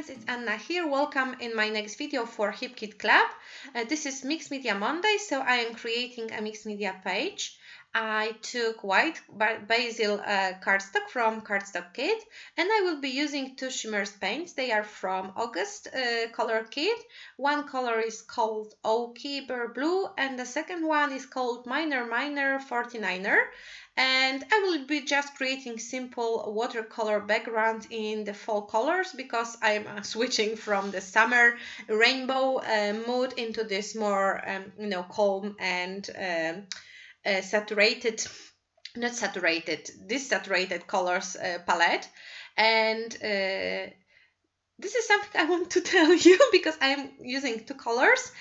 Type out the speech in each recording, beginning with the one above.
friends, it's Anna here. Welcome in my next video for HipKit Club. This is Mixed Media Monday, so I am creating a mixed media page. I took white basil cardstock from Cardstock Kit, and I will be using two shimmers paints. They are from August color kit. One color is called Oaky Bear Blue, and the second one is called Minor 49er. And I will be just creating simple watercolor background in the fall colors because I'm switching from the summer rainbow mood into this more calm and saturated, not saturated, desaturated colors palette. And this is something I want to tell you because I'm using two colors.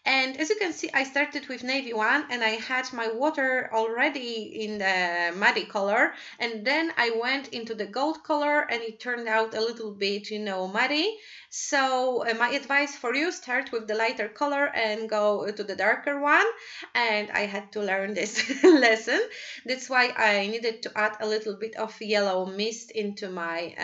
And as you can see, I started with navy one and I had my water already in the muddy color. And then I went into the gold color and it turned out a little bit, muddy. So my advice for you, start with the lighter color and go to the darker one. And I had to learn this lesson. That's why I needed to add a little bit of yellow mist into my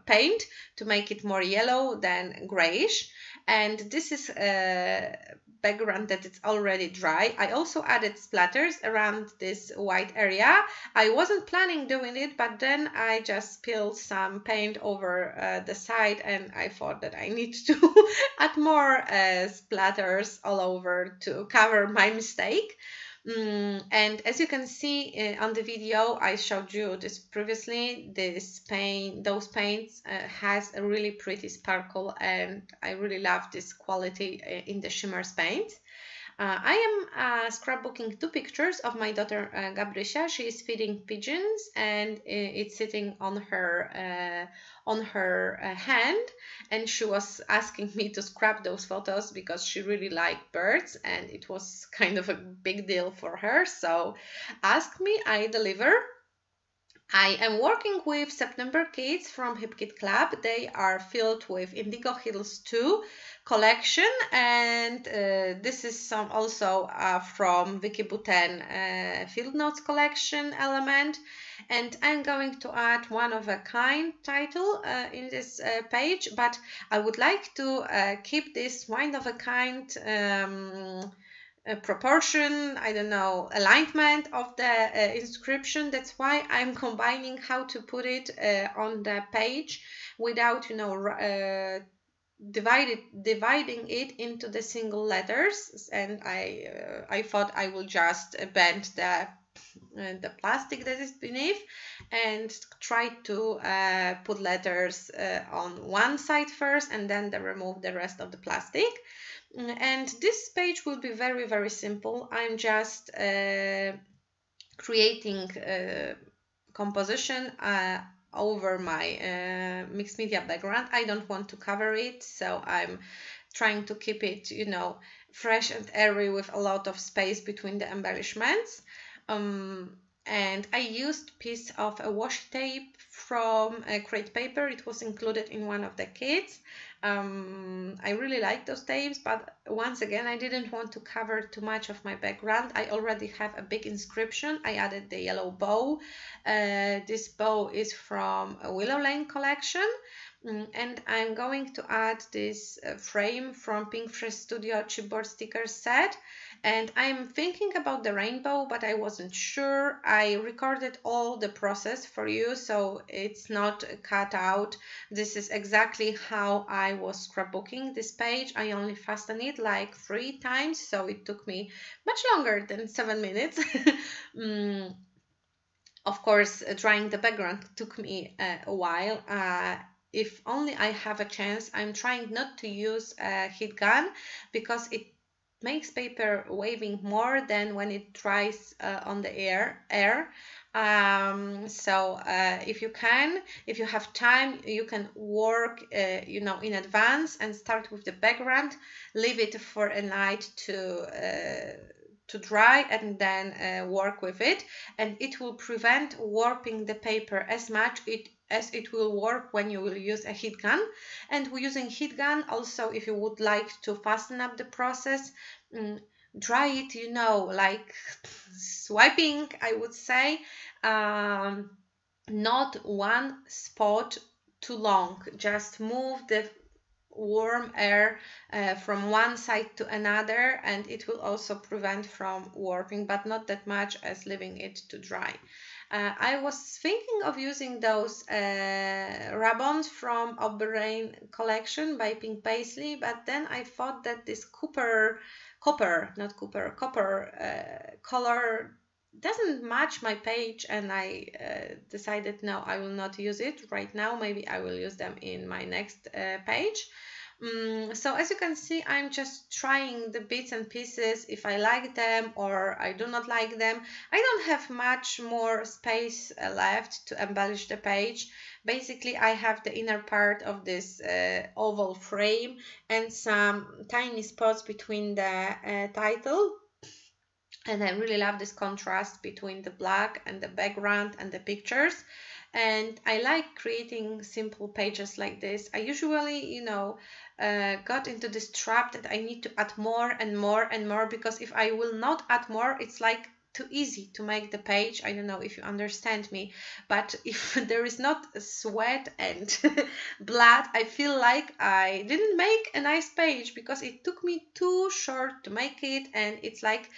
paint to make it more yellow than grayish. And this is a background that it's already dry. I also added splatters around this white area. I wasn't planning doing it, but then I just spilled some paint over the side and I thought that I need to add more splatters all over to cover my mistake. And as you can see on the video, I showed you this previously. Those paints has a really pretty sparkle, and I really love this quality in the shimmers paint. I am scrapbooking two pictures of my daughter Gabrysia. She is feeding pigeons, and it's sitting on her hand. And she was asking me to scrap those photos because she really liked birds, and it was kind of a big deal for her. So, ask me, I deliver. I am working with September kits from HipKit Club. They are filled with Indigo Hills 2 collection, and this is some also from Vicky Buten Field Notes collection element. And I'm going to add one of a kind title in this page, but I would like to keep this one of a kind proportion, I don't know, alignment of the inscription. That's why I'm combining how to put it on the page without, dividing it into the single letters. And I thought I will just bend the plastic that is beneath and try to put letters on one side first and then remove the rest of the plastic. And this page will be very, very simple. I'm just creating composition over my mixed media background. I don't want to cover it, so I'm trying to keep it, fresh and airy with a lot of space between the embellishments. And I used a piece of a washi tape from Crate Paper. It was included in one of the kits. I really like those tapes, but once again, I didn't want to cover too much of my background. I already have a big inscription. I added the yellow bow. This bow is from a Willow Lane collection. And I'm going to add this frame from Pink Fresh Studio chipboard sticker set. And I'm thinking about the rainbow, but I wasn't sure. I recorded all the process for you, so it's not cut out. This is exactly how I was scrapbooking this page. I only fastened it like 3 times, so it took me much longer than 7 minutes. Of course, drawing the background took me a while. If only I have a chance, I'm trying not to use a heat gun because it makes paper waving more than when it dries on the air. So if you have time, you can work in advance and start with the background, leave it for a night to dry, and then work with it, and it will prevent warping the paper as much as it will work when you will use a heat gun. And using heat gun also, if you would like to fasten up the process, dry it, like swiping, I would say, not one spot too long. Just move the warm air from one side to another, and it will also prevent from warping, but not that much as leaving it to dry. I was thinking of using those ribbons from O'Brien collection by Pink Paisley, but then I thought that this copper color doesn't match my page, and I decided no, I will not use it right now. Maybe I will use them in my next page. So as you can see, I'm just trying the bits and pieces if I like them or I do not like them. I don't have much more space left to embellish the page. Basically, I have the inner part of this oval frame and some tiny spots between the title. And I really love this contrast between the black and the background and the pictures. And I like creating simple pages like this. I usually, got into this trap that I need to add more and more and more, because if I will not add more, it's like too easy to make the page. I don't know if you understand me, but if there is not sweat and blood, I feel like I didn't make a nice page because it took me too short to make it, and it's like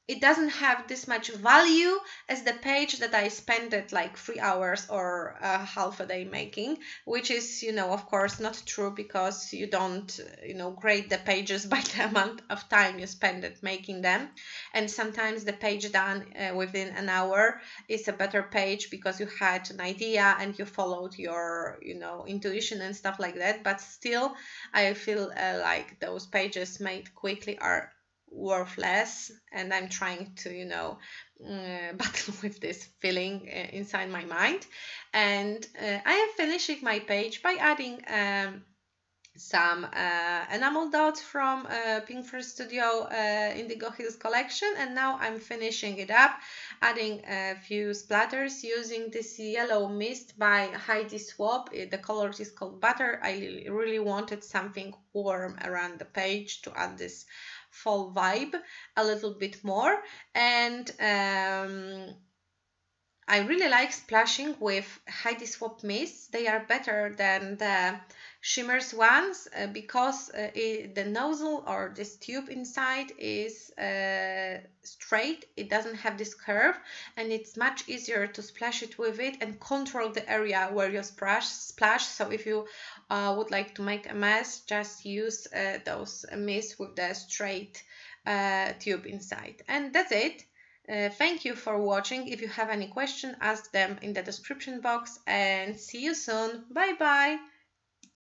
it doesn't have this much value as the page that I spent it like 3 hours or half a day making, which is, of course not true, because you don't, grade the pages by the amount of time you spend it making them. And sometimes the page done within an hour is a better page because you had an idea and you followed your, intuition and stuff like that. But still, I feel like those pages made quickly are worthless, and I'm trying to battle with this feeling inside my mind. And I am finishing my page by adding some enamel dots from Pink First Studio Indigo Hills collection, and now I'm finishing it up, adding a few splatters using this yellow mist by Heidi Swap. The color is called Butter. I really wanted something warm around the page to add this fall vibe a little bit more. And I really like splashing with Heidi Swap mists. They are better than the shimmers ones because the nozzle or this tube inside is straight. It doesn't have this curve, and it's much easier to splash it with it and control the area where you splash. So if you would like to make a mess, just use those mists with the straight tube inside. And that's it. Thank you for watching. If you have any question, ask them in the description box, and see you soon. Bye bye.